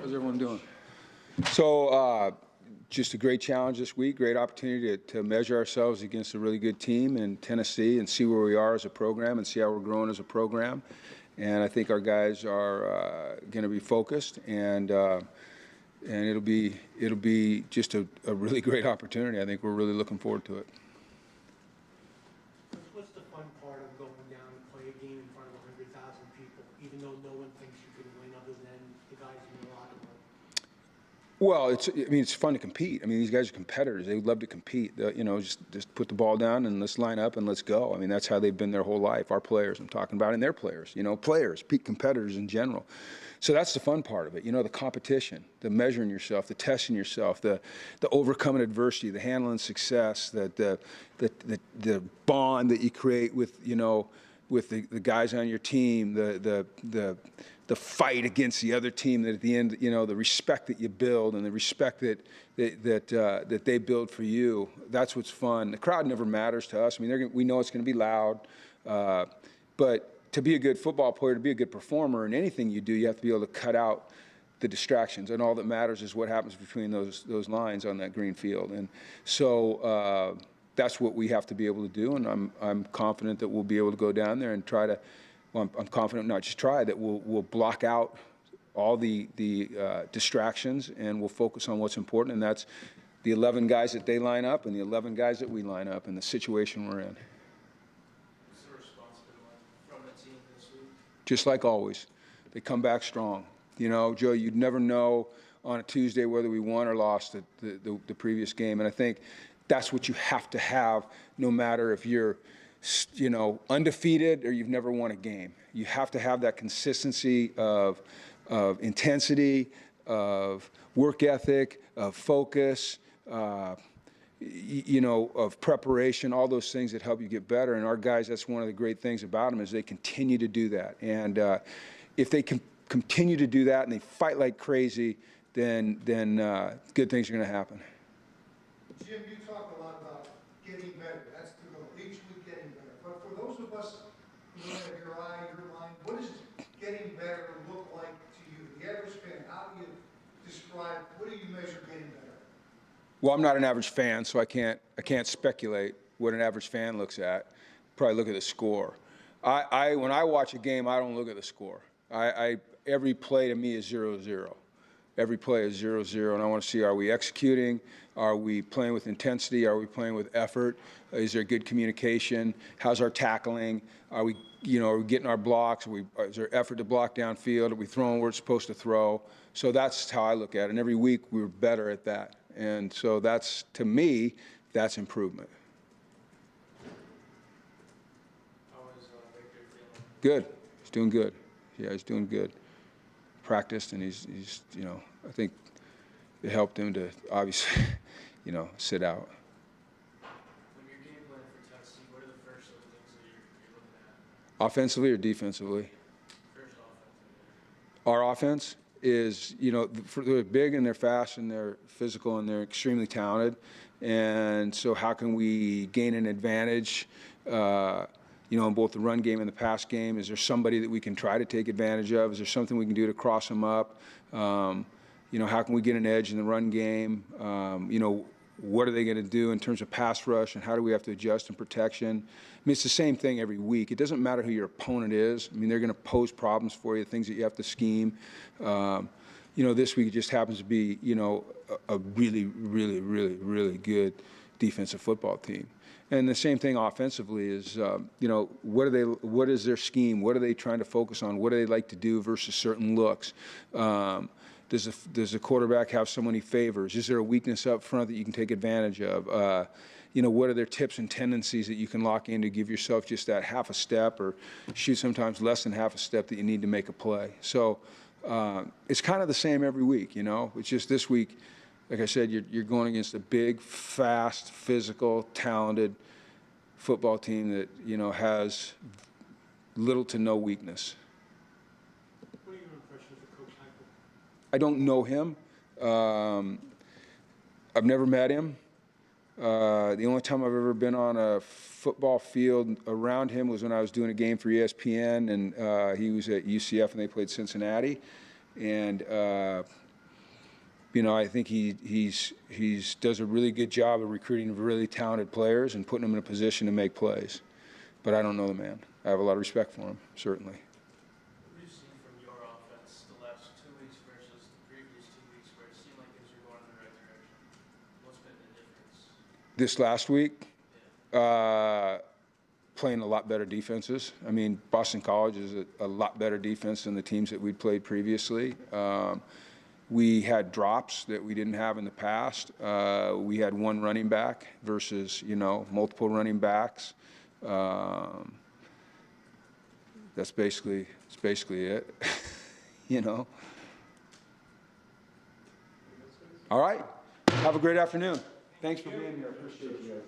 How's everyone doing? So just a great challenge this week, great opportunity to measure ourselves against a really good team in Tennessee and see where we are as a program and see how we're growing as a program. And I think our guys are going to be focused, and it'll be just a really great opportunity. I think we're really looking forward to it. What's the fun part of going down and play a game in front of 100,000 people, even though no one thinks you can win other than the guys in the locker room? Well, it's fun to compete. I mean, these guys are competitors. They would love to compete. Just put the ball down and let's line up and let's go. I mean, that's how they've been their whole life. Our players, I'm talking about, and their players. Players, competitors in general. So that's the fun part of it. The competition, the measuring yourself, the testing yourself, the overcoming adversity, the handling success, the bond that you create with with the guys on your team, the fight against the other team, that at the end, the respect that you build and the respect that they build for you. That's what's fun. The crowd never matters to us. I mean, we know it's going to be loud, but to be a good football player, to be a good performer in anything you do, you have to be able to cut out the distractions, and all that matters is what happens between those lines on that green field. And so that's what we have to be able to do, and I'm confident that we'll be able to go down there and try to. Well, I'm confident, not just try, that we'll block out all the distractions, and we'll focus on what's important, and that's the 11 guys that they line up and the 11 guys that we line up and the situation we're in. What's the response been like from the team this week? Just like always, they come back strong. Joe, you'd never know on a Tuesday whether we won or lost the previous game, and I think that's what you have to have, no matter if you're undefeated or you've never won a game. You have to have that consistency of intensity, of work ethic, of focus, of preparation, all those things that help you get better. And our guys, that's one of the great things about them, is they continue to do that. And if they can continue to do that and they fight like crazy, then good things are going to happen. Jim, you talk a lot about getting better. That's the goal. Each week getting better. But for those of us who don't have your eye, your mind, what does getting better look like to you? The average fan, how do you describe, what do you measure getting better? Well, I'm not an average fan, so I can't speculate what an average fan looks at. Probably look at the score. When I watch a game, I don't look at the score. Every play to me is 0-0. Every play is 0-0, and I want to see, are we executing? Are we playing with intensity? Are we playing with effort? Is there good communication? How's our tackling? Are we getting our blocks? Is there effort to block downfield? Are we throwing where it's supposed to throw? So that's how I look at it, and every week we're better at that. And so that's, to me, that's improvement. How is Victor feeling? Good. He's doing good. Yeah, he's doing good. Practiced, and he's I think it helped him to obviously sit out. When you're game planning for Tennessee, what are the first sort of things that you're looking at? Offensively or defensively? First offensively. Our offense is, they're big and they're fast and they're physical and they're extremely talented, and so how can we gain an advantage in both the run game and the pass game? Is there somebody that we can try to take advantage of? Is there something we can do to cross them up? How can we get an edge in the run game? What are they going to do in terms of pass rush, and how do we have to adjust in protection? I mean, it's the same thing every week. It doesn't matter who your opponent is. I mean, they're going to pose problems for you, things that you have to scheme. This week it just happens to be, a really, really, really, really good defensive football team. And the same thing offensively is, what is their scheme? What are they trying to focus on? What do they like to do versus certain looks? Does the quarterback have someone he favors? Is there a weakness up front that you can take advantage of? What are their tips and tendencies that you can lock in to give yourself just that half a step, or shoot sometimes less than half a step, that you need to make a play? So it's kind of the same every week, It's just this week, like I said, you're going against a big, fast, physical, talented football team that, has little to no weakness. What are your impressions of Coach Heupel? I don't know him. I've never met him. The only time I've ever been on a football field around him was when I was doing a game for ESPN, and he was at UCF and they played Cincinnati. And you know, I think he's does a really good job of recruiting really talented players and putting them in a position to make plays. But I don't know the man. I have a lot of respect for him, certainly. What have you seen from your offense the last 2 weeks versus the previous 2 weeks where it seemed like things were going in the right direction? What's been the difference? This last week, playing a lot better defenses. I mean, Boston College is a lot better defense than the teams that we'd played previously. We had drops that we didn't have in the past. We had one running back versus, you know, multiple running backs. That's basically it, you know. All right. Have a great afternoon. Thanks for being here. I appreciate you guys.